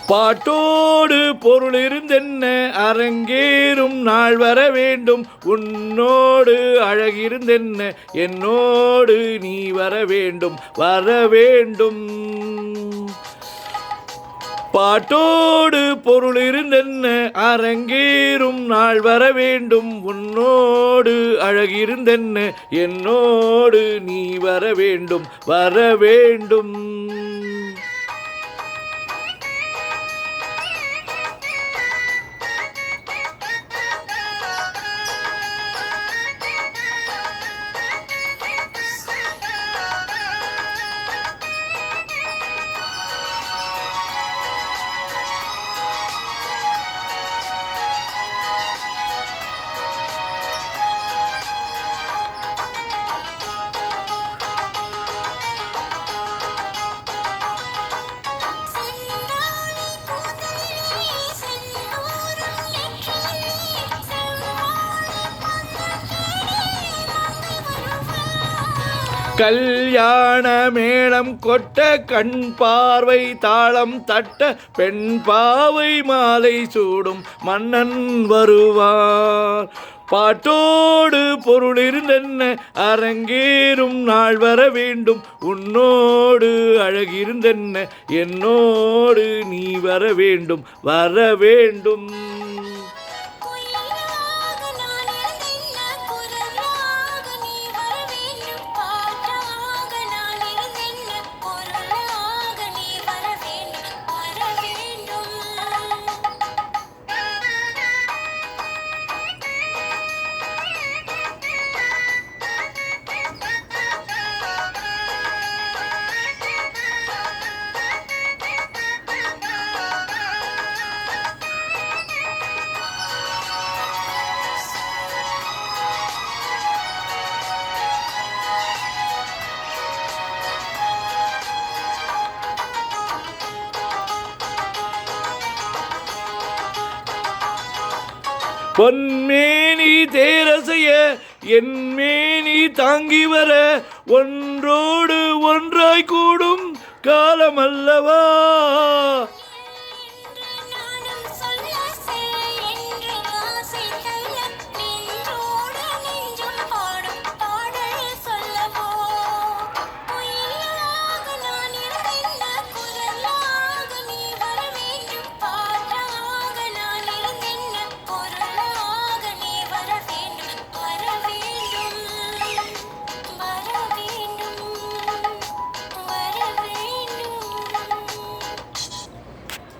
பாட்டோடு பொருள் இருந்தென்ன அரங்கேறும் நாள் வர வேண்டும். உன்னோடு அழகிருந்தென்ன என்னோடு நீ வர வேண்டும், வர வேண்டும். பாட்டோடு பொருள் இருந்தென்ன அரங்கேறும் நாள் வர வேண்டும். உன்னோடு அழகிருந்தென்ன என்னோடு நீ வர வேண்டும், வர வேண்டும். கல்யாண மேளம் கொட்ட கண் பார்வை தாளம் தட்ட பெண் பாவை மாலை சூடும் மன்னன் வருவார். பாட்டோடு பொருள் இருந்தென்ன அரங்கேறும் நாள் வர வேண்டும். உன்னோடு அழகிருந்தென்ன என்னோடு நீ வர வேண்டும், வர வேண்டும். பொன்மேனி தேரசைய என் மேனி தாங்கி வர ஒன்றோடு ஒன்றாய் கூடும் காலமல்லவா.